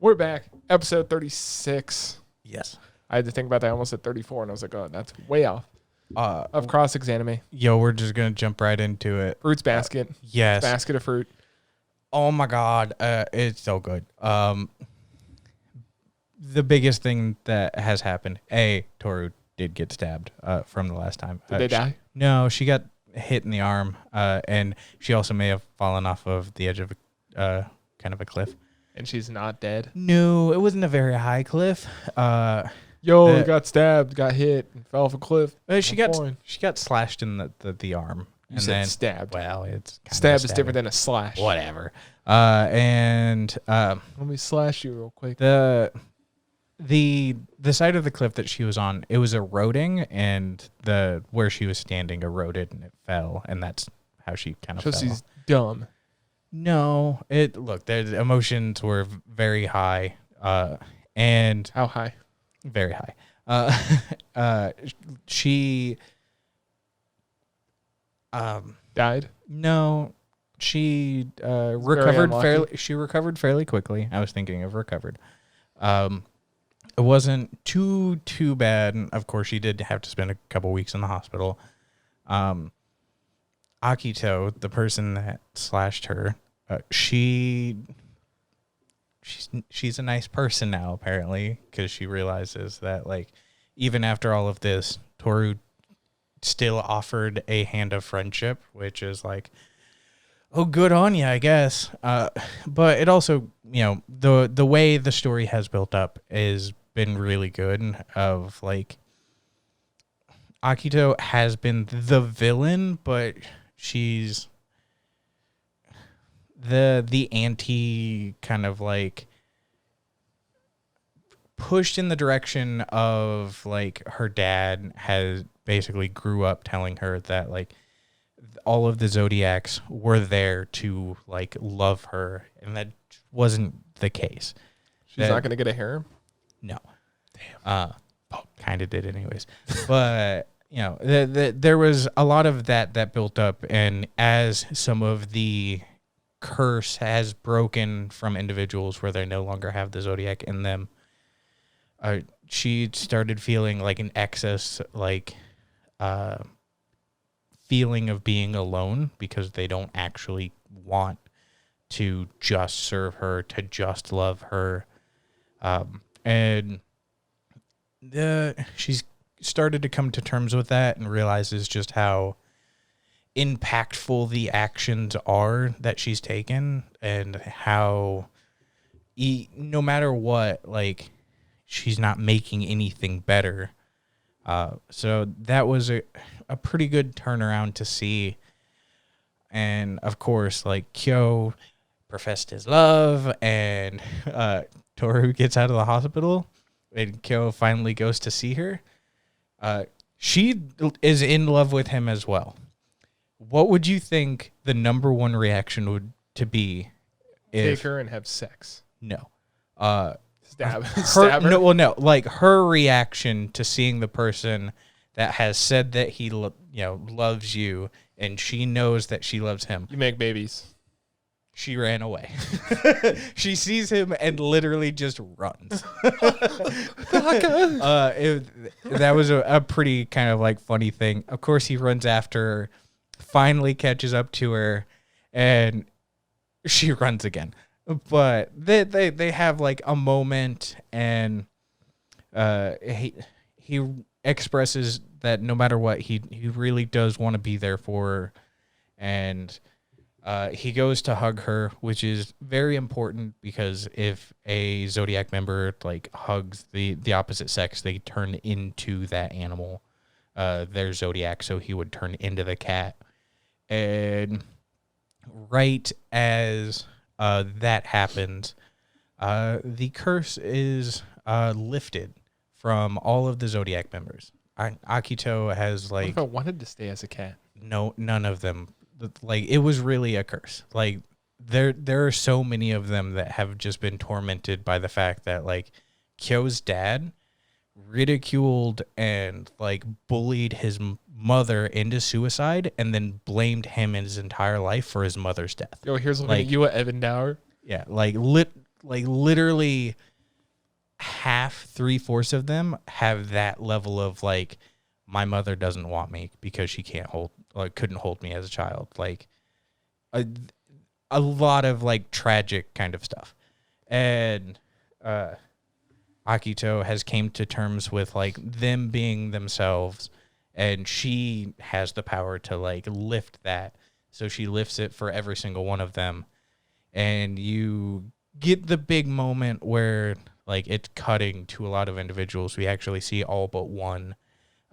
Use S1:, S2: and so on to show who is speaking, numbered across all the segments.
S1: We're back. Episode 36.
S2: Yes.
S1: I had to think about that. I almost said 34, and I was like, oh, that's way off. Of ExAnime.
S2: Yo, we're just going to jump right into it.
S1: Fruits basket.
S2: Yes.
S1: Basket of fruit.
S2: Oh, my God. It's so good. The biggest thing that has happened, Toru did get stabbed from the last time.
S1: Did they die?
S2: No, she got hit in the arm, and she also may have fallen off of the edge of kind of a cliff.
S1: And she's not dead?
S2: No, it wasn't a very high cliff.
S1: Got stabbed, got hit, and fell off a cliff.
S2: She got slashed in the arm.
S1: You said stabbed.
S2: Well, it's kind
S1: stab
S2: of
S1: is different than a slash.
S2: Whatever.
S1: Let me slash you real quick.
S2: The side of the cliff that she was on, it was eroding, and where she was standing eroded and it fell, and that's how she kind of fell.
S1: So she's dumb.
S2: No, the emotions were very high, and
S1: how high?
S2: Very high. She
S1: died.
S2: No, she recovered fairly. She recovered fairly quickly. I was thinking of recovered. It wasn't too bad. Of course, she did have to spend a couple weeks in the hospital. Akito, the person that slashed her, she's a nice person now, apparently, because she realizes that, like, even after all of this, Toru still offered a hand of friendship, which is like, oh, good on you, I guess. But it also, the way the story has built up has been really good. Of like, Akito has been the villain, but she's the anti kind of like pushed in the direction of like her dad has basically grew up telling her that like all of the Zodiacs were there to like love her, and that wasn't the case.
S1: She's not going to get a harem?
S2: No.
S1: Damn.
S2: Kind of did anyways. But there was a lot of that built up, and as some of the curse has broken from individuals where they no longer have the Zodiac in them, she started feeling like an excess, like feeling of being alone, because they don't actually want to just serve her, to just love her. And she's started to come to terms with that and realizes just how impactful the actions are that she's taken, and how no matter what, like, she's not making anything better. So that was a pretty good turnaround to see. And of course, like, Kyo professed his love, and Toru gets out of the hospital, and Kyo finally goes to see her. She is in love with him as well. What would you think the number one reaction would to be?
S1: Take her and have sex.
S2: No.
S1: Stab her?
S2: No. Like, her reaction to seeing the person that has said that he loves you, and she knows that she loves him.
S1: You make babies.
S2: She ran away. She sees him and literally just runs. That was a pretty kind of like funny thing. Of course, he runs after her, finally catches up to her, and she runs again. But they have like a moment, and he expresses that no matter what, he really does want to be there for her, and he goes to hug her, which is very important, because if a Zodiac member like hugs the opposite sex, they turn into that animal, their Zodiac. So he would turn into the cat. And right as that happens, the curse is lifted from all of the Zodiac members. Akito has like.
S1: What if I wanted to stay as a cat?
S2: No, none of them. Like, it was really a curse. Like, there are so many of them that have just been tormented by the fact that, like, Kyo's dad ridiculed and like bullied his mother into suicide, and then blamed him his entire life for his mother's death.
S1: Yo, here's looking at you, Evan Dower.
S2: Yeah, like like literally half, 3/4 of them have that level of like, my mother doesn't want me because she couldn't hold me as a child. Like a lot of like tragic kind of stuff. And Akito has came to terms with like them being themselves, and she has the power to like lift that. So she lifts it for every single one of them. And you get the big moment where like it's cutting to a lot of individuals. We actually see all but one,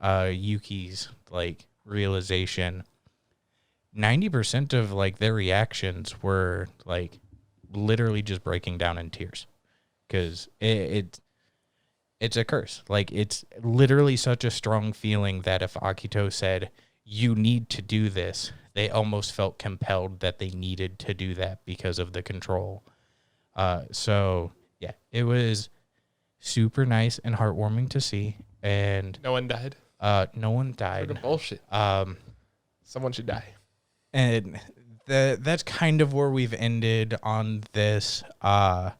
S2: Yuki's like realization. 90% of like their reactions were like literally just breaking down in tears, because it's a curse. Like, it's literally such a strong feeling that if Akito said, you need to do this, they almost felt compelled that they needed to do that because of the control. So yeah, it was super nice and heartwarming to see. And
S1: no one died.
S2: No one died.
S1: Fucking bullshit. Someone should die.
S2: And that's kind of where we've ended on this. The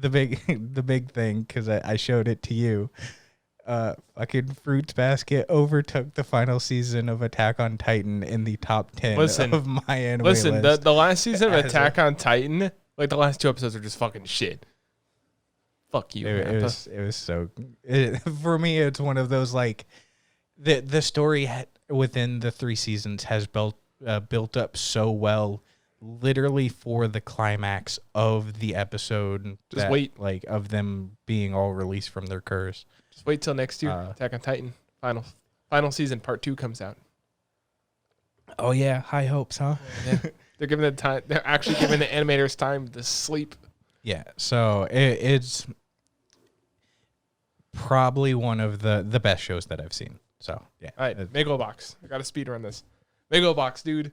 S2: big thing, because I showed it to you. Fucking Fruits Basket overtook the final season of Attack on Titan in the top 10 of my anime list.
S1: The last season of Attack on Titan, like the last 2 episodes are just fucking shit. Fuck you.
S2: It was so. For me, it's one of those like the story within the 3 seasons has built up so well, literally for the climax of the episode.
S1: Just wait,
S2: like of them being all released from their curse.
S1: Just wait till next year. Attack on Titan final season part 2 comes out.
S2: Oh yeah, high hopes, huh?
S1: Yeah. They're giving the time. They're actually giving the animators time to sleep.
S2: Yeah, so it's probably one of the best shows that I've seen. So yeah.
S1: All right, Megalobox. I got to speed run this. Megalobox, dude.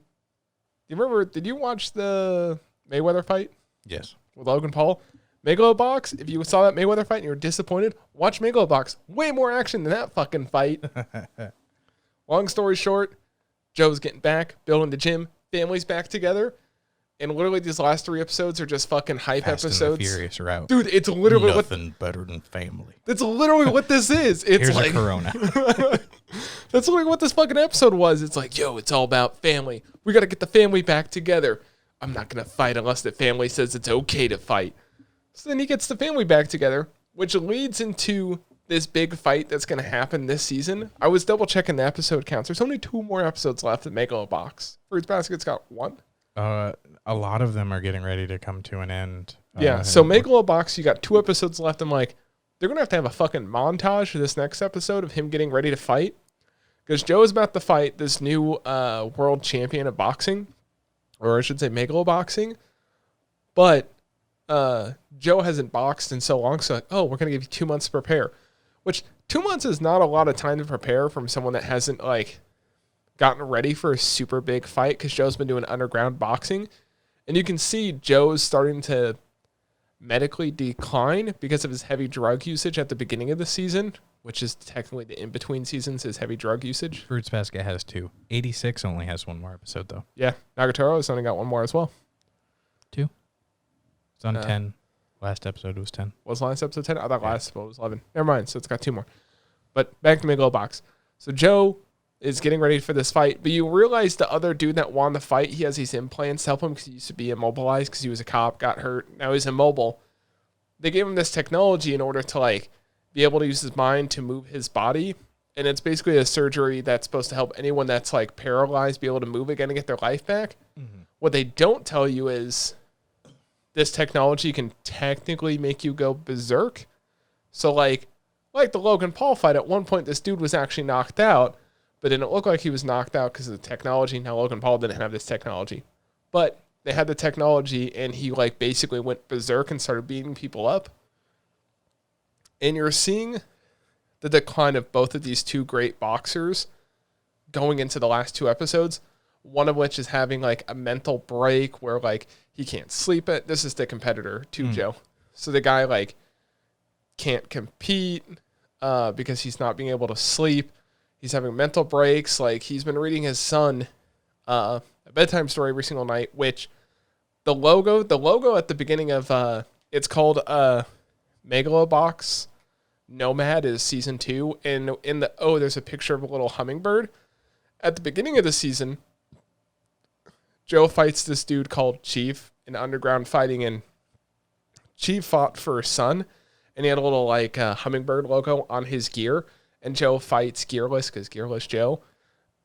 S1: Did you watch the Mayweather fight?
S2: Yes.
S1: With Logan Paul? Megalobox, if you saw that Mayweather fight and you were disappointed, watch Megalobox. Way more action than that fucking fight. Long story short, Joe's getting back, building the gym, family's back together, and literally these last 3 episodes are just fucking hype
S2: Fast
S1: episodes.
S2: And the Furious route.
S1: Dude, it's literally
S2: nothing better than family.
S1: That's literally what this is. It's
S2: Here's
S1: like
S2: a Corona.
S1: That's literally what this fucking episode was. It's like, yo, it's all about family. We got to get the family back together. I'm not going to fight unless the family says it's okay to fight. So then he gets the family back together, which leads into this big fight that's going to happen this season. I was double checking the episode counts. There's only 2 more episodes left in Megalobox. Fruits Basket's got 1.
S2: A lot of them are getting ready to come to an end.
S1: Yeah, so Megalobox, you got 2 episodes left. I'm like, they're going to have a fucking montage for this next episode of him getting ready to fight. Because Joe is about to fight this new world champion of boxing, or I should say Megaloboxing. But Joe hasn't boxed in so long, so like, oh, we're going to give you 2 months to prepare. Which 2 months is not a lot of time to prepare from someone that hasn't like gotten ready for a super big fight, because Joe's been doing underground boxing. And you can see Joe's starting to medically decline because of his heavy drug usage at the beginning of the season, which is technically the in-between seasons, his heavy drug usage.
S2: Fruits Basket has 2. 86 only has 1 more episode, though.
S1: Yeah, Nagatoro has only got 1 more as well.
S2: 2. It's on 10. Last episode was 10.
S1: Was last episode 10? I thought last episode was 11. Never mind, so it's got 2 more. But back to Megalobox. So Joe is getting ready for this fight, but you realize the other dude that won the fight, he has these implants to help him because he used to be immobilized because he was a cop, got hurt. Now he's immobile. They gave him this technology in order to like be able to use his mind to move his body, and it's basically a surgery that's supposed to help anyone that's like paralyzed be able to move again and get their life back. Mm-hmm. What they don't tell you is this technology can technically make you go berserk. So like the Logan Paul fight, at one point this dude was actually knocked out, but it didn't look like he was knocked out because of the technology. Now Logan Paul didn't have this technology, but they had the technology, and he like basically went berserk and started beating people up. And you're seeing the decline of both of these 2 great boxers going into the last 2 episodes, one of which is having like a mental break where like he can't sleep. This is the competitor to Joe. So the guy like can't compete because he's not being able to sleep. He's having mental breaks. Like, he's been reading his son a bedtime story every single night, which the logo at the beginning of it's called Megalobox Nomad is season 2, and there's a picture of a little hummingbird. At the beginning of the season, Joe fights this dude called Chief in underground fighting, and Chief fought for his son, and he had a little like hummingbird logo on his gear, and Joe fights gearless because gearless Joe.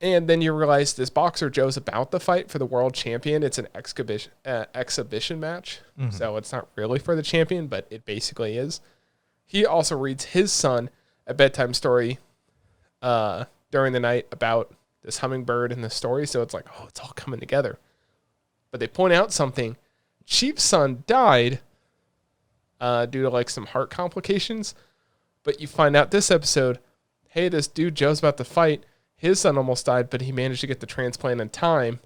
S1: And then you realize this boxer Joe's about to fight for the world champion. It's an exhibition match, so it's not really for the champion, but it basically is. He also reads his son a bedtime story during the night about this hummingbird in the story, so it's like, oh, it's all coming together. But they point out something. Chief's son died due to like some heart complications, but you find out this episode, hey, this dude Joe's about to fight, his son almost died, but he managed to get the transplant in time.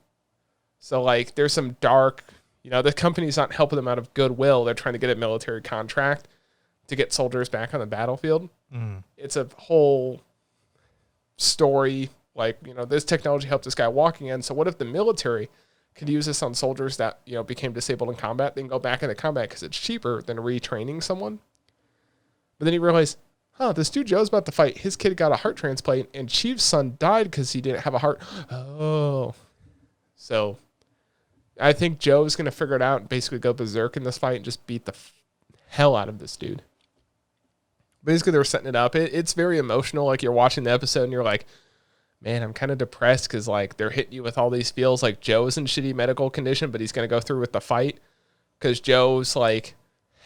S1: So like there's some dark, the company's not helping them out of goodwill. They're trying to get a military contract to get soldiers back on the battlefield. It's a whole story. Like, this technology helped this guy walk again. So what if the military could use this on soldiers that, became disabled in combat? They can go back into combat because it's cheaper than retraining someone. But then he realized, this dude Joe's about to fight. His kid got a heart transplant, and Chief's son died because he didn't have a heart. Oh. So I think Joe's going to figure it out and basically go berserk in this fight and just beat the hell out of this dude. Basically, they're setting it up. It's very emotional. Like, you're watching the episode, and you're like, man, I'm kind of depressed because, like, they're hitting you with all these feels. Like, Joe's in shitty medical condition, but he's going to go through with the fight because Joe's, like,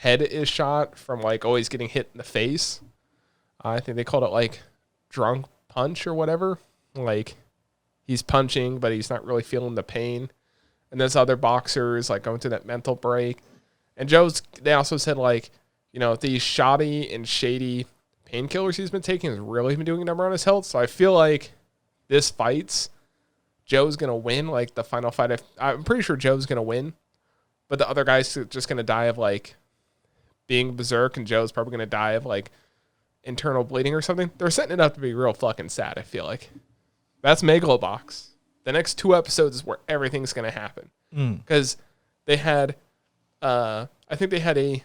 S1: head is shot from, like, always getting hit in the face. I think they called it, like, drunk punch or whatever. Like, he's punching, but he's not really feeling the pain. And there's other boxers, like, going through that mental break. And they also said, like, these shoddy and shady painkillers he's been taking has really been doing a number on his health. So I feel like this fight's Joe's going to win, like, the final fight. I'm pretty sure Joe's going to win. But the other guy's just going to die of, like, being berserk, and Joe's probably going to die of, like, internal bleeding or something. They're setting it up to be real fucking sad, I feel like. That's Megalobox. The next 2 episodes is where everything's going to happen. Because they had, I think they had a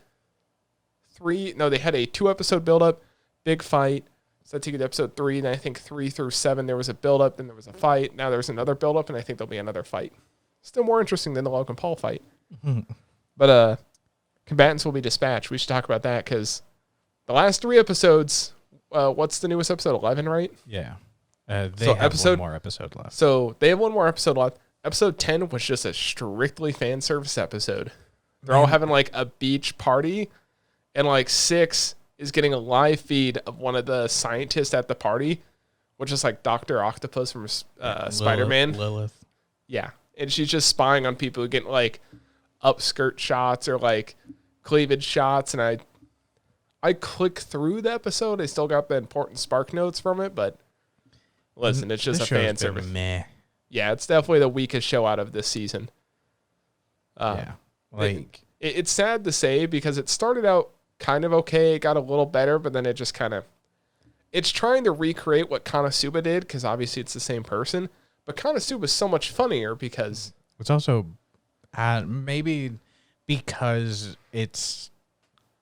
S1: 2-episode build-up, big fight. So I take it to episode 3, and I think 3 through 7, there was a build-up, then there was a fight. Now there's another build-up, and I think there'll be another fight. Still more interesting than the Logan Paul fight. But Combatants will be dispatched. We should talk about that, because the last 3 episodes, what's the newest episode? 11, right?
S2: Yeah. They have one more episode left.
S1: So they have one more episode left. Episode 10 was just a strictly fan service episode. They're all having like a beach party, and like 6 is getting a live feed of one of the scientists at the party, which is like Dr. Octopus from Spider-Man.
S2: Lilith.
S1: Yeah. And she's just spying on people who get like upskirt shots or like cleavage shots. And I clicked through the episode. I still got the important spark notes from it, but listen, it's just a fan service.
S2: Meh.
S1: Yeah, it's definitely the weakest show out of this season.
S2: Yeah. Like
S1: it's sad to say because it started out kind of okay. It got a little better, but then it just kind of... It's trying to recreate what Konosuba did because obviously it's the same person. But Konosuba is so much funnier because...
S2: It's also maybe because it's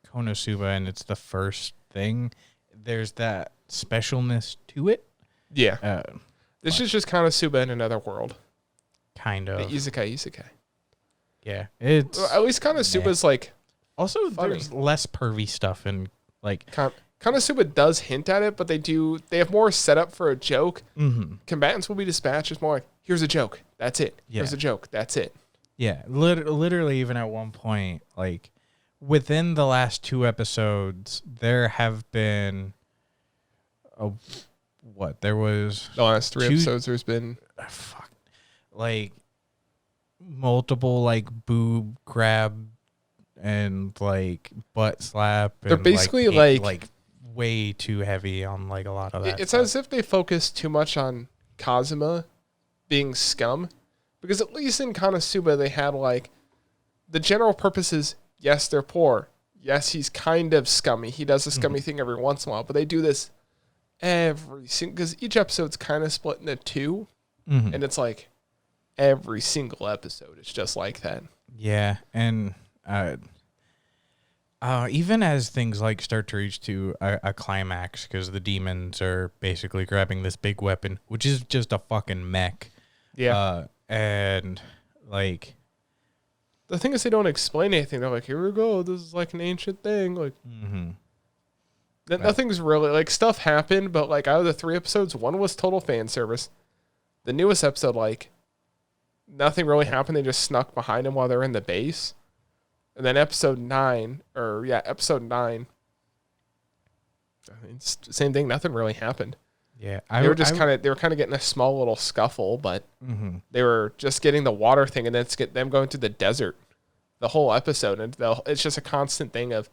S2: Konosuba and it's the first thing, there's that specialness to it.
S1: Yeah. This is just Konosuba in another world.
S2: Kind of.
S1: The isekai.
S2: Yeah. It's
S1: at least Konosuba's like...
S2: Also,
S1: funny.
S2: there's less pervy stuff and like...
S1: Konosuba does hint at it, but they have more setup for a joke.
S2: Mm-hmm.
S1: Combatants will be dispatched. It's more like, here's a joke. That's it.
S2: Yeah.
S1: Here's a joke. That's it.
S2: Yeah. Literally, even at one point, like, within the last 2 episodes, there have been... There was...
S1: The last 3 episodes, there's been...
S2: Like, multiple, like, boob grab and, like, butt slap. And,
S1: they're basically, like...
S2: way too heavy on, like, a lot of that
S1: It's
S2: stuff.
S1: as if they focus too much on Kazuma being scum. Because at least in Konosuba, they had, like... The general purpose is, yes, they're poor. Yes, he's kind of scummy. He does a scummy thing every once in a while. But they do this every single... Because each episode's kind of split into 2.
S2: Mm-hmm.
S1: And it's like... Every single episode is just like that.
S2: Yeah, and even as things like start to reach to a climax, because the demons are basically grabbing this big weapon, which is just a fucking mech.
S1: Yeah.
S2: And like
S1: The thing is, they don't explain anything. They're like, here we go. This is like an ancient thing. Like, nothing's really, like, stuff happened, but like out of the 3 episodes, 1 was total fan service. The newest episode, like, nothing really happened. They just snuck behind him while they're in the base. And then episode 9, I mean, it's the same thing. Nothing really happened.
S2: Yeah,
S1: They were kind of getting a small little scuffle, but they were just getting the water thing, and then it's them going through the desert, the whole episode, and it's just a constant thing of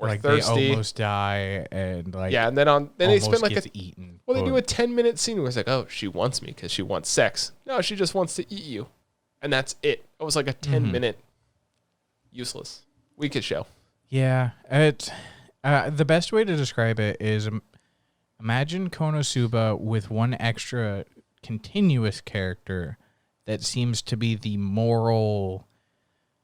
S1: we're
S2: like
S1: thirsty,
S2: they almost die, and like
S1: and then they spend like
S2: eaten.
S1: They do a 10-minute scene where it's like, oh, she wants me because she wants sex. No, she just wants to eat you, and that's it. It was like a 10-minute useless weakest show.
S2: Yeah, it's the best way to describe it is. Imagine Konosuba with one extra continuous character that seems to be the moral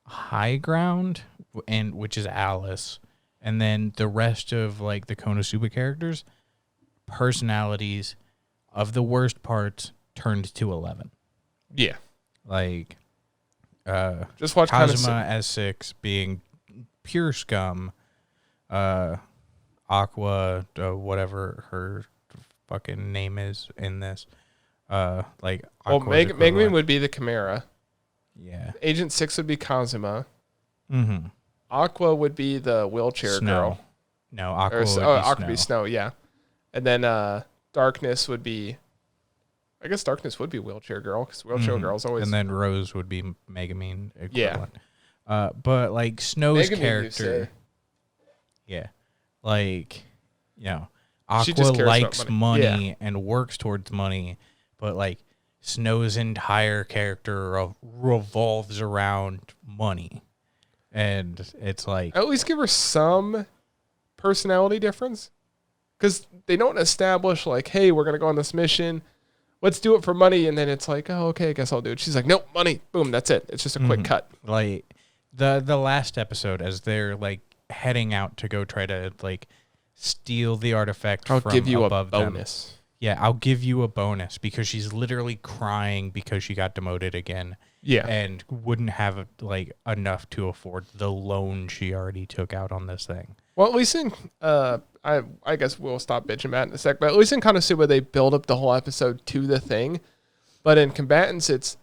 S2: high ground, and which is Alice, and then the rest of like the Konosuba characters, personalities of the worst parts turned to 11.
S1: Yeah,
S2: like
S1: just watch
S2: Kazuma as 6 being pure scum. Aqua, whatever her fucking name is in this, like.
S1: Megumin would be the Chimera.
S2: Yeah.
S1: Agent 6 would be Kazuma.
S2: Mm-hmm.
S1: Aqua would be the wheelchair girl.
S2: No, Aqua would be Snow.
S1: Yeah. And then Darkness would be. I guess Darkness would be wheelchair girl because wheelchair girl's always.
S2: And then Rose would be Megumin equivalent. Yeah. But like Snow's
S1: Megumin,
S2: character. Yeah. Like, you know, Aqua likes money and works towards money, but like Snow's entire character revolves around money. And it's like,
S1: at least give her some personality difference, because they don't establish like, hey, we're going to go on this mission. Let's do it for money. And then it's like, oh, okay, I guess I'll do it. She's like, nope, money. Boom. That's it. It's just a quick cut.
S2: Like the last episode, as they're like heading out to go try to like steal the artifact
S1: I'll
S2: from
S1: give you
S2: above
S1: a bonus.
S2: Them. Yeah, I'll give you a bonus, because she's literally crying because she got demoted again.
S1: Yeah.
S2: And wouldn't have like enough to afford the loan she already took out on this thing.
S1: Well, at least in I guess we'll stop bitching Matt in a sec, but at least in Konosuba they build up the whole episode to the thing. But in Combatants,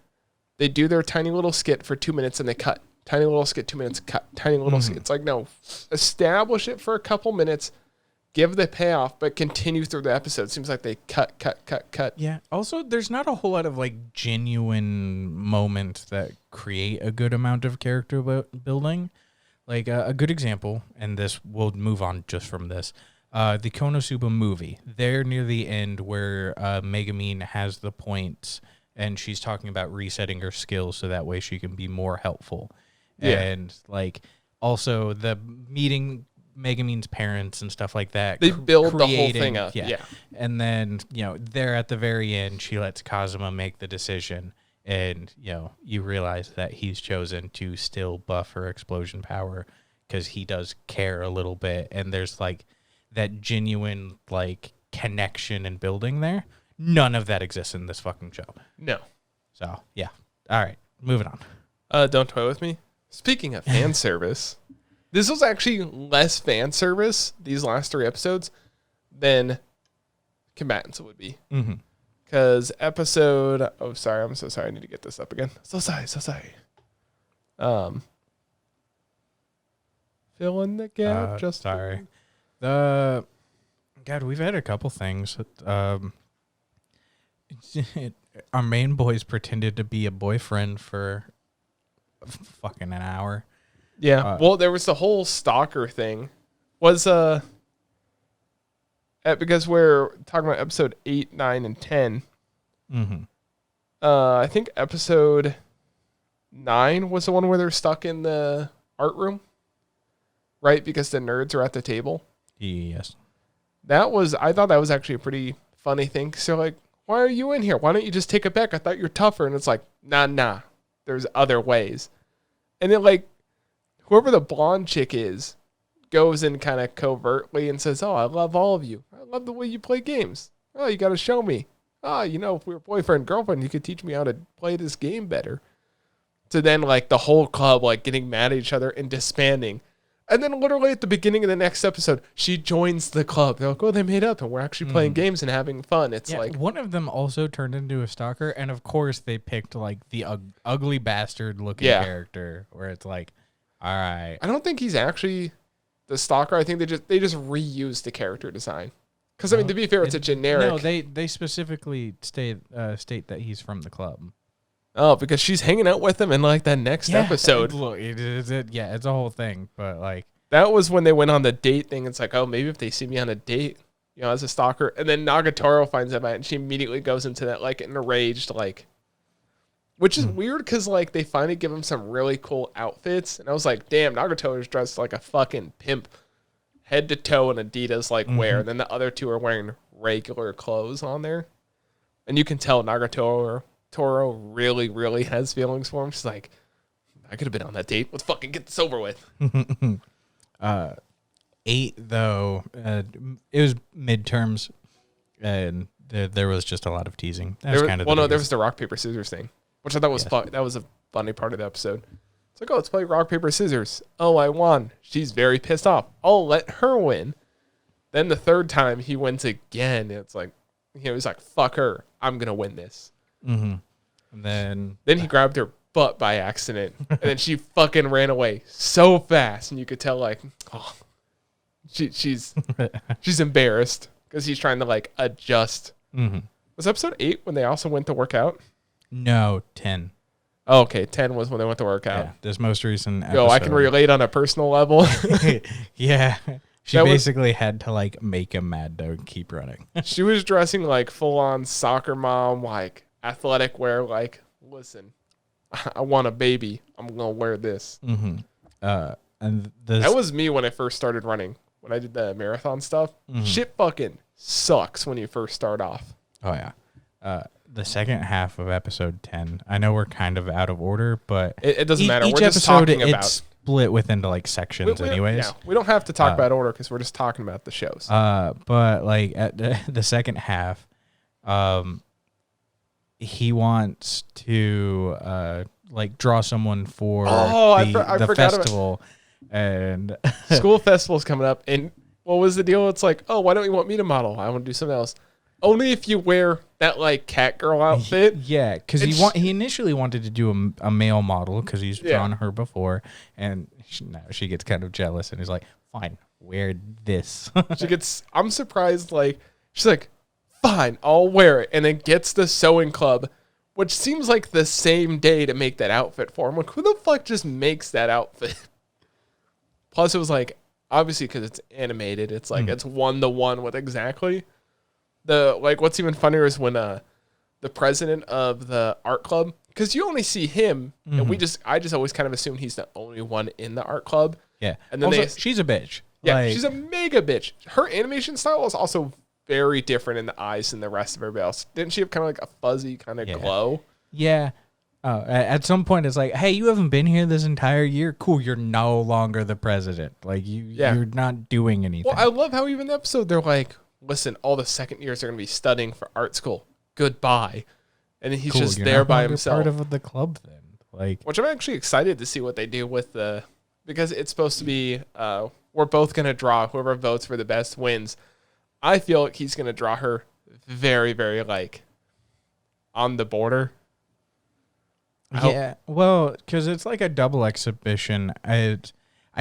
S1: they do their tiny little skit for 2 minutes and they cut. Tiny little skit, 2 minutes, cut. Tiny little skit. It's like, no, establish it for a couple minutes, give the payoff, but continue through the episode. It seems like they cut.
S2: Yeah. Also, there's not a whole lot of like genuine moments that create a good amount of character building. Like a good example, and this we'll move on just from this. The Konosuba movie. There near the end where Megumin has the points and she's talking about resetting her skills so that way she can be more helpful. Yeah. And like also the meeting Megumin's parents and stuff like that.
S1: They build the whole thing up. Yeah.
S2: And then, you know, there at the very end, she lets Kazuma make the decision. And, you know, you realize that he's chosen to still buff her explosion power because he does care a little bit. And there's like that genuine like connection and building there. None of that exists in this fucking show.
S1: No.
S2: So, yeah. All right. Moving on.
S1: Don't toy with me. Speaking of fan service, this was actually less fan service, these last 3 episodes, than Combatants would be.
S2: Mm-hmm.
S1: Because episode... Oh, sorry. I'm so sorry. I need to get this up again. So sorry. Fill in the gap. Just
S2: sorry. God, we've had a couple things. Our main boys pretended to be a boyfriend for fucking an hour.
S1: Yeah. Well, there was the whole stalker thing. Was because we're talking about episode 8, 9, and 10.
S2: Mm-hmm.
S1: I think episode 9 was the one where they're stuck in the art room, right? Because the nerds are at the table.
S2: Yes.
S1: I thought that was actually a pretty funny thing. So like, why are you in here? Why don't you just take it back? I thought you're tougher. And it's like, nah. There's other ways. And then like whoever the blonde chick is goes in kind of covertly and says, "Oh, I love all of you. I love the way you play games. Oh, you got to show me. Oh, if we were boyfriend, girlfriend, you could teach me how to play this game better." To then like the whole club like getting mad at each other and disbanding. And then literally at the beginning of the next episode, she joins the club. They're like, "Oh, they made up and we're actually playing games and having fun." It's like
S2: one of them also turned into a stalker, and of course they picked like the ugly bastard looking character, where it's like, all right.
S1: I don't think he's actually the stalker. I think they just reused the character design. Because I mean, to be fair, it's a generic.
S2: No, they specifically state that he's from the club.
S1: Oh, because she's hanging out with him in like that next episode.
S2: Look, it's a whole thing, but like
S1: that was when they went on the date thing. It's like, oh, maybe if they see me on a date, as a stalker, and then Nagatoro finds out, and she immediately goes into that like enraged like, which is weird because like they finally give him some really cool outfits, and I was like, damn, Nagatoro's dressed like a fucking pimp, head to toe in Adidas like wear, and then the other two are wearing regular clothes on there, and you can tell Nagatoro really, really has feelings for him. She's like, I could have been on that date. Let's fucking get this over with.
S2: 8 though, it was midterms, and there was just a lot of teasing. There
S1: was the rock paper scissors thing, which I thought was fun. That was a funny part of the episode. It's like, oh, let's play rock paper scissors. Oh, I won. She's very pissed off. I'll let her win. Then the third time he wins again. It's like, he's like, fuck her. I'm gonna win this.
S2: Mm-hmm. And
S1: then he grabbed her butt by accident, and then she fucking ran away so fast, and you could tell like, oh, she's embarrassed because he's trying to like adjust.
S2: Mm-hmm.
S1: Was episode 8 when they also went to work out?
S2: No, 10.
S1: Oh, okay, 10 was when they went to work out.
S2: Yeah, this most recent episode.
S1: Yo, I can relate on a personal level.
S2: Yeah. She basically had to like make him mad to keep running.
S1: She was dressing like full on soccer mom, like athletic wear, like, listen, I want a baby. I'm going to wear this.
S2: Mm-hmm.
S1: That was me when I first started running. When I did the marathon stuff. Mm-hmm. Shit fucking sucks when you first start off.
S2: Oh, yeah. The second half of episode 10, I know we're kind of out of order, but
S1: it doesn't matter.
S2: We're just talking about... It's split within like sections anyways.
S1: Yeah, we don't have to talk about order because we're just talking about the shows.
S2: But like at the second half, he wants to like draw someone for the festival. And
S1: school festival's coming up, and what was the deal? It's like, oh, why don't you want me to model? I want to do something else. Only if you wear that like cat girl outfit.
S2: Yeah, because he initially wanted to do a male model because he's drawn her before, and she gets kind of jealous and he's like, "Fine, wear this."
S1: I'm surprised. Like she's like, "Fine, I'll wear it," and then gets the sewing club, which seems like the same day to make that outfit for him. Like, who the fuck just makes that outfit? Plus, it was like obviously because it's animated, it's like it's 1-to-1 with exactly. What's even funnier is when the president of the art club, because you only see him, and I just always kind of assume he's the only one in the art club.
S2: Yeah, and then she's a bitch.
S1: Yeah, she's a mega bitch. Her animation style is also very different in the eyes than the rest of everybody else. Didn't she have kind of like a fuzzy kind of glow?
S2: Yeah. At some point, it's like, hey, you haven't been here this entire year. Cool, you're no longer the president. Like you're not doing anything.
S1: Well, I love how even the episode they're like, listen, all the second years are going to be studying for art school. Goodbye. And then he's just there by himself.
S2: Part of the club then.
S1: Which I'm actually excited to see what they do with because it's supposed to be, we're both going to draw. Whoever votes for the best wins. I feel like he's going to draw her very, very like on the border.
S2: Well, because it's like a double exhibition. I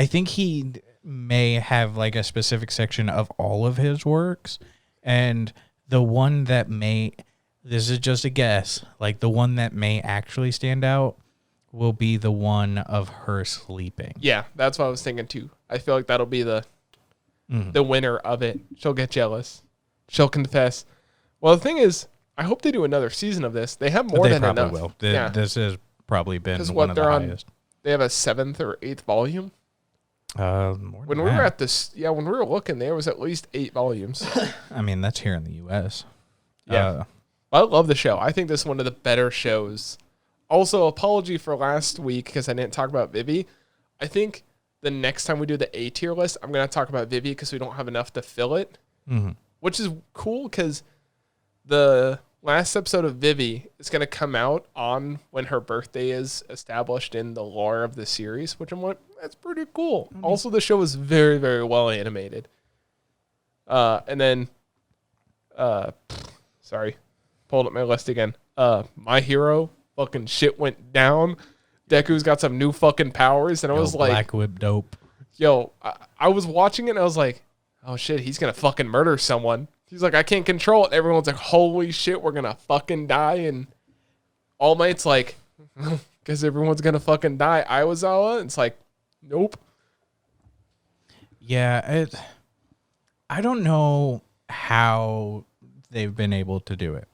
S2: think he may have like a specific section of all of his works, and the one that this is just a guess, like the one that may actually stand out will be the one of her sleeping.
S1: Yeah, that's what I was thinking too. I feel like that'll be the winner of it. She'll get jealous. She'll confess. Well, the thing is, I hope they do another season of this. They have more than enough.
S2: They probably will. This has probably been one of the highest.
S1: They have a 7th or 8th volume.
S2: More
S1: when we were at this, when we were looking, there was at least 8 volumes.
S2: I mean, that's here in the U.S.
S1: Yeah, I love the show. I think this is one of the better shows Also, apology for last week because I didn't talk about Vivi. I think the next time we do the A tier list, I'm going to talk about Vivi because we don't have enough to fill it, which is cool because the last episode of Vivi is going to come out on when her birthday is established in the lore of the series, which I'm like, that's pretty cool. Also, the show is very, very well animated. And then, sorry, pulled up my list again. My Hero, fucking shit went down. Deku's got some new fucking powers, and I was like,
S2: Black Whip dope.
S1: Yo, I was watching it, and I was like, oh shit, he's gonna fucking murder someone. He's like, I can't control it. Everyone's like, holy shit, we're gonna fucking die. And All Might's like, because everyone's gonna fucking die. Aiwazawa, it's like, nope.
S2: Yeah, I don't know how they've been able to do it,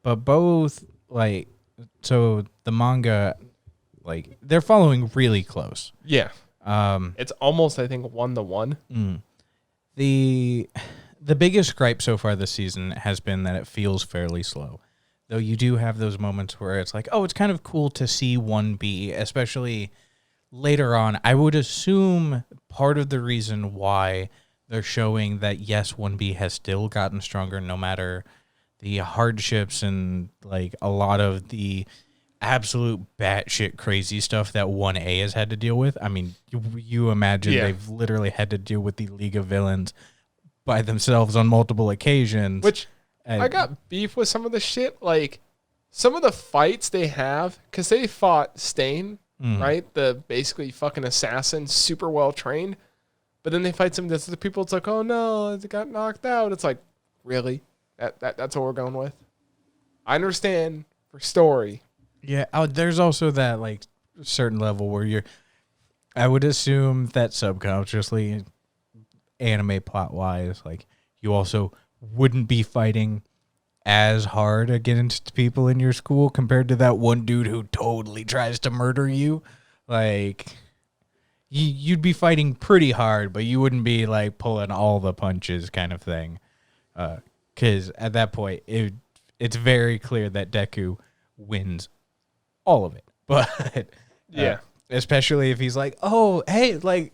S2: but both, like, so the manga, like, they're following really close.
S1: Yeah. It's almost, I think, 1-to-1.
S2: The biggest gripe so far this season has been that it feels fairly slow. Though you do have those moments where it's like, oh, it's kind of cool to see 1B, especially later on. I would assume part of the reason why they're showing that, yes, 1B has still gotten stronger no matter the hardships and, like, a lot of the absolute batshit crazy stuff that 1A has had to deal with. I mean, you imagine they've literally had to deal with the League of Villains by themselves on multiple occasions.
S1: Which I got beef with some of the shit. Like, some of the fights they have, because they fought Stain, right? The basically fucking assassin, super well trained. But then they fight some of the people. It's like, oh no, it got knocked out. It's like, really? That's what we're going with? I understand for story.
S2: Yeah, there's also that, like, certain level where I would assume that subconsciously, anime plot-wise, like, you also wouldn't be fighting as hard against people in your school compared to that one dude who totally tries to murder you. Like, you'd be fighting pretty hard, but you wouldn't be, like, pulling all the punches kind of thing. Because at that point, it's very clear that Deku wins all of it. But
S1: yeah,
S2: especially if he's like, oh, hey, like,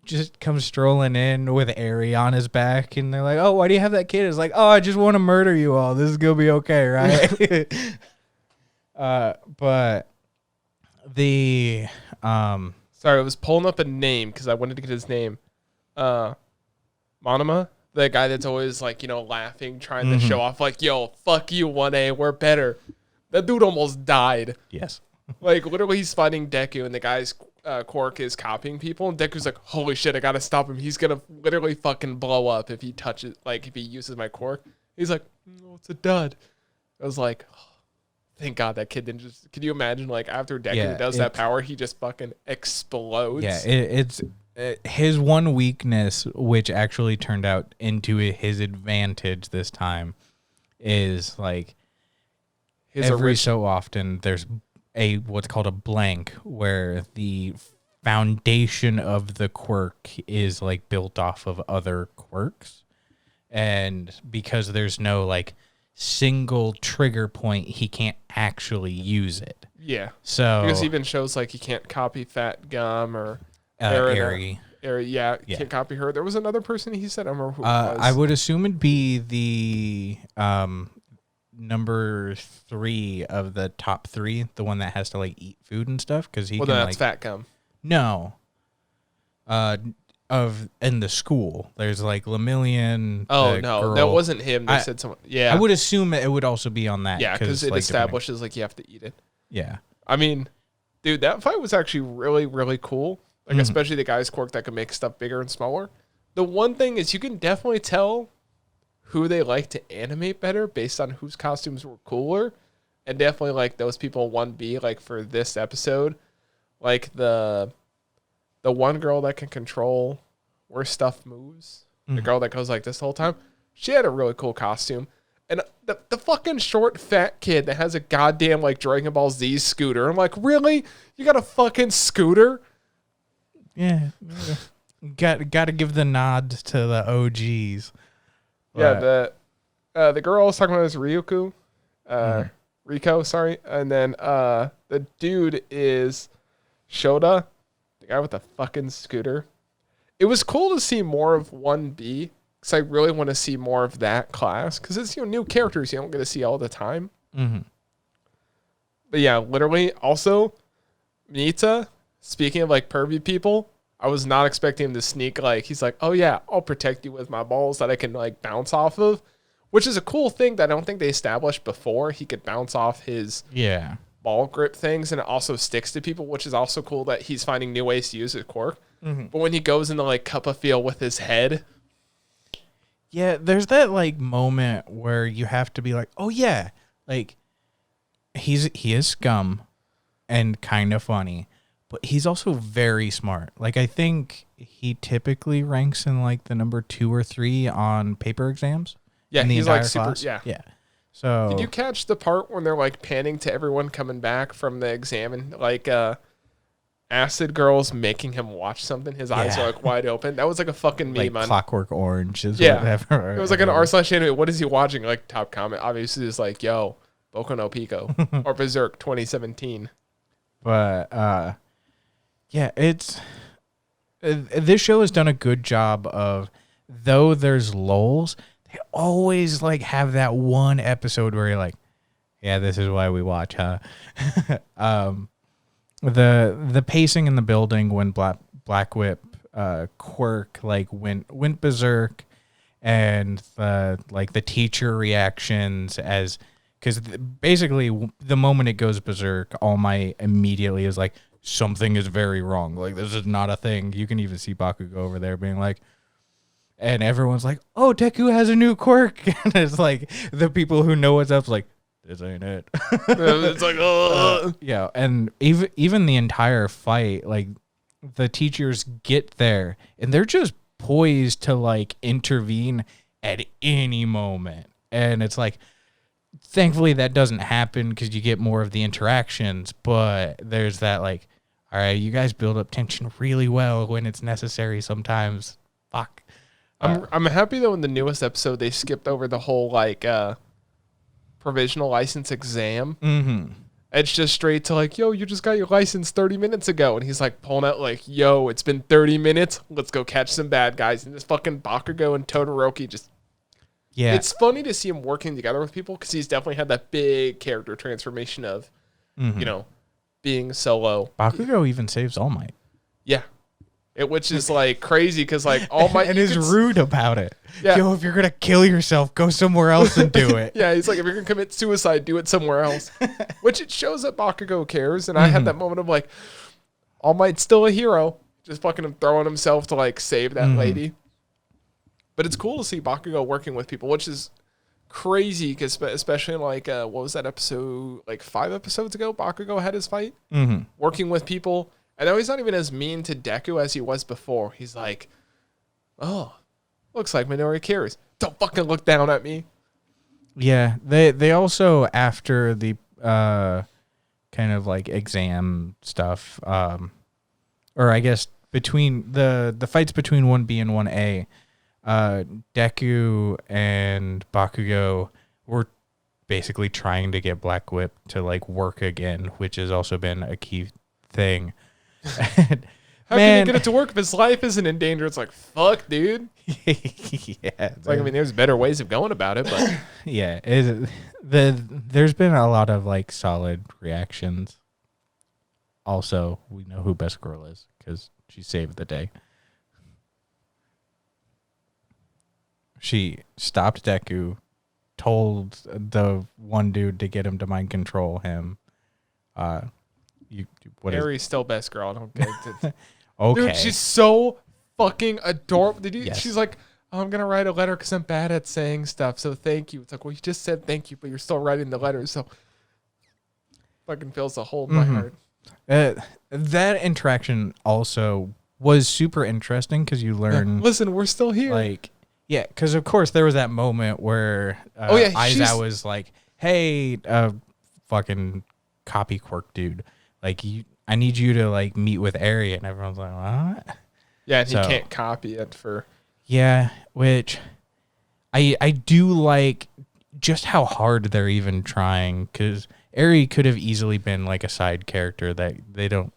S2: just comes strolling in with Eri on his back, and they're like, oh, why do you have that kid? It's like, oh, I just want to murder you all. This is gonna be okay, right? But the
S1: sorry, I was pulling up a name because I wanted to get his name. Monoma, the guy that's always, like, you know, laughing, trying to show off, like, yo, fuck you, 1A, we're better. That dude almost died.
S2: Yes.
S1: Like, literally, he's fighting Deku, and the guy's quirk is copying people, and Deku's like, holy shit, I gotta stop him. He's gonna literally fucking blow up if he touches, like, if he uses my quirk. He's like, no, it's a dud. I was like, oh, thank God that kid didn't just, could you imagine, like, after Deku does that power, he just fucking explodes?
S2: Yeah, it's his one weakness, which actually turned out into his advantage this time, is, like, every so often there's what's called a blank, where the foundation of the quirk is, like, built off of other quirks, and because there's no, like, single trigger point, he can't actually use it.
S1: Yeah.
S2: So
S1: because he even shows, like, he can't copy Fat Gum or
S2: Eri.
S1: Can't copy her. There was another person he said, I don't remember who it was.
S2: I would assume it'd be the number 3 of the top 3, the one that has to, like, eat food and stuff, because he can,
S1: that's
S2: like,
S1: Fat Gum.
S2: No. In the school, there's, like, Lemillion.
S1: Oh no,
S2: girl.
S1: that wasn't him. They said someone. Yeah,
S2: I would assume it would also be on that.
S1: Yeah, because it establishes, like, you have to eat it.
S2: Yeah.
S1: I mean, dude, that fight was actually really, really cool. Like, especially the guy's quirk that can make stuff bigger and smaller. The one thing is, you can definitely tell who they like to animate better based on whose costumes were cooler, and definitely, like, those people 1B, like, for this episode, like the one girl that can control where stuff moves, the girl that goes like this the whole time, she had a really cool costume. And the fucking short fat kid that has a goddamn, like, Dragon Ball Z scooter, I'm like, really? You got a fucking scooter?
S2: Yeah. Got to give the nod to the OGs.
S1: Yeah, the girl I was talking about is Ryuku. Rico, sorry. And then the dude is Shota, the guy with the fucking scooter. It was cool to see more of 1B because I really want to see more of that class because it's new characters you don't get to see all the time.
S2: Mm-hmm.
S1: But yeah, literally. Also, Nita, speaking of like pervy people, I was not expecting him to sneak he's like, oh yeah, I'll protect you with my balls that I can like bounce off of, which is a cool thing that I don't think they established before. He could bounce off his ball grip things, and it also sticks to people, which is also cool that he's finding new ways to use his quirk. Mm-hmm. But when he goes into like cup of feel with his head,
S2: yeah, there's that like moment where you have to be like, oh yeah, like he is scum and kind of funny, but he's also very smart. Like I think he typically ranks in like the number 2 or 3 on paper exams.
S1: Yeah,
S2: in the
S1: he's
S2: entire
S1: like super.
S2: class.
S1: Yeah.
S2: So
S1: did you catch the part when they're like panning to everyone coming back from the exam and like Acid Girl's making him watch something? His eyes are like wide open. That was like a fucking meme.
S2: Like Clockwork Orange is
S1: whatever. It was like an r/anime. What is he watching? Like top comment obviously is like, yo, Boku no Pico or Berserk 2017.
S2: But yeah, it's this show has done a good job of, though there's lulls, they always like have that one episode where you're like, yeah, this is why we watch, huh? The pacing in the building when Black Whip quirk like went berserk, and the teacher reactions as, because basically the moment it goes berserk, All Might immediately is like, something is very wrong. Like, this is not a thing. You can even see Bakugo over there being like, and everyone's like, oh, Deku has a new quirk. And it's like, the people who know what's up like, this ain't it.
S1: It's like, oh.
S2: Yeah, and even the entire fight, like, the teachers get there, and they're just poised to, like, intervene at any moment. And it's like, thankfully that doesn't happen because you get more of the interactions, but there's that like, all right, you guys build up tension really well when it's necessary sometimes. Fuck.
S1: I'm happy though in the newest episode they skipped over the whole like provisional license exam.
S2: Mm-hmm.
S1: It's just straight to like, yo, you just got your license 30 minutes ago. And he's like pulling out like, yo, it's been 30 minutes. Let's go catch some bad guys. And this fucking Bakugo and Todoroki just... Yeah. It's funny to see him working together with people because he's definitely had that big character transformation of, being solo.
S2: Bakugo even saves All Might.
S1: Yeah. Which is like crazy because like All Might...
S2: and is rude about it. Yeah. Yo, if you're going to kill yourself, go somewhere else and do it.
S1: Yeah, he's like, if you're going to commit suicide, do it somewhere else. Which it shows that Bakugo cares. And I had that moment of like, All Might's still a hero. Just fucking throwing himself to like save that lady. But it's cool to see Bakugo working with people, which is crazy because especially like, what was that episode? Like 5 episodes ago, Bakugo had his fight. Mm-hmm. Working with people. And now he's not even as mean to Deku as he was before. He's like, oh, looks like Minori cares. Don't fucking look down at me.
S2: Yeah, they also, after the kind of like exam stuff, or I guess between the fights between 1B and 1A, Deku and Bakugo were basically trying to get Black Whip to like work again, which has also been a key thing.
S1: How can he get it to work if his life isn't in danger? It's like, fuck, dude.
S2: Yeah,
S1: it's like, I mean, there's better ways of going about it, but
S2: yeah, there's been a lot of like solid reactions. Also, we know who Best Girl is because she saved the day. She stopped Deku, told the one dude to get him to mind control him.
S1: Harry's still Best Girl. I don't get it.
S2: Okay.
S1: Dude, she's so fucking adorable.
S2: Yes.
S1: She's like, oh, I'm going to write a letter because I'm bad at saying stuff, so thank you. It's like, well, you just said thank you, but you're still writing the letter, so fucking fills a hole in my heart.
S2: That interaction also was super interesting because you learn...
S1: Yeah, listen, we're still here.
S2: Like, yeah, because of course there was that moment where Aizawa was like, hey, fucking copy quirk dude. Like, I need you to, like, meet with Eri. And everyone's like, what?
S1: Yeah, and he can't copy it for...
S2: Yeah, which I do like just how hard they're even trying. Because Eri could have easily been like a side character that they don't.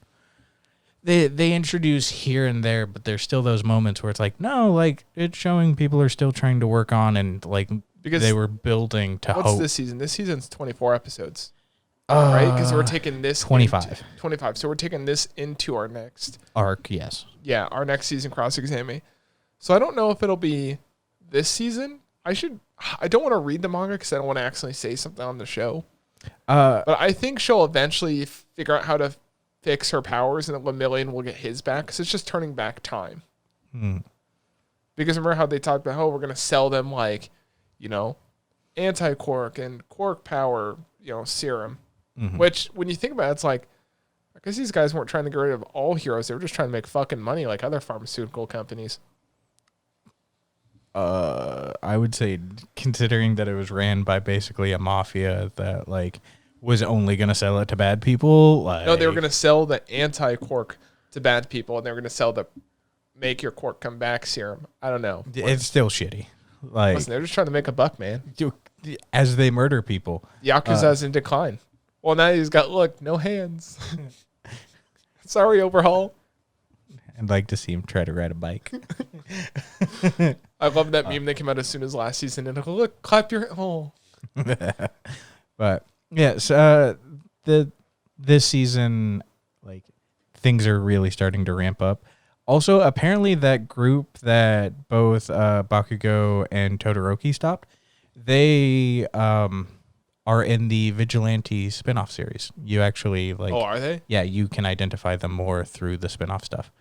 S2: They introduce here and there, but there's still those moments where it's like, no, like it's showing people are still trying to work on and like because they were building to hope.
S1: What's this season? This season's 24 episodes, right? Because we're taking this
S2: 25.
S1: 25. So we're taking this into our next
S2: arc. Yes.
S1: Yeah, our next season, Cross-Examine. So I don't know if it'll be this season. I don't want to read the manga because I don't want to accidentally say something on the show. But I think she'll eventually figure out how to fix her powers, and then Lemillion will get his back because it's just turning back time. Because remember how they talked about, we're going to sell them like, anti-Quark and Quark power, serum. Which, when you think about it, it's like, I guess these guys weren't trying to get rid of all heroes. They were just trying to make fucking money like other pharmaceutical companies.
S2: I would say, considering that it was ran by basically a mafia that like was only going to sell it to bad people.
S1: No, they were going to sell the anti-Quark to bad people, and they were going to sell the make your Quark come back serum. I don't know.
S2: It's still shitty. Like,
S1: listen, they're just trying to make a buck, man.
S2: As they murder people.
S1: Yakuza's in decline. Well, now he's got, no hands. Sorry, Overhaul.
S2: I'd like to see him try to ride a bike.
S1: I love that meme that came out as soon as last season. And look, clap your... Oh.
S2: But... Yes, this season, like, things are really starting to ramp up. Also, apparently that group that both Bakugo and Todoroki stopped, they are in the Vigilante spinoff series. You actually, like...
S1: Oh, are they?
S2: Yeah, you can identify them more through the spinoff stuff.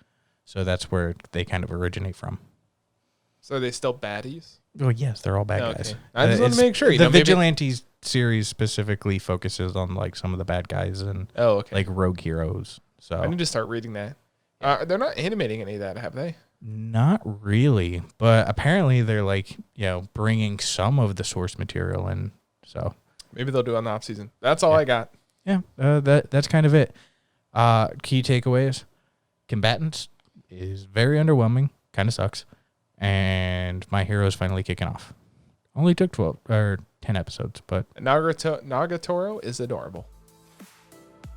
S2: So that's where they kind of originate from.
S1: So are they still baddies?
S2: Oh, yes, they're all bad guys.
S1: I just want to make sure.
S2: The Vigilantes series specifically focuses on like some of the bad guys and like rogue heroes. So
S1: I need to start reading that. They're not animating any of that, have they?
S2: Not really, but apparently they're like bringing some of the source material in. So
S1: maybe they'll do it on the off season. That's all I got.
S2: Yeah, that's kind of it. Key takeaways: Combatants is very underwhelming. Kind of sucks. And My Hero is finally kicking off. Only took 12 or 10 episodes, but
S1: Nagatoro is adorable.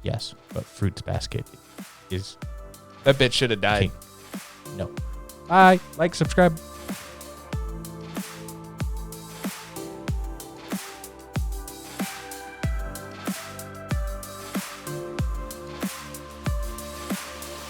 S2: Yes, but Fruits Basket is
S1: that bitch should have died.
S2: King. No. Bye. Like, subscribe.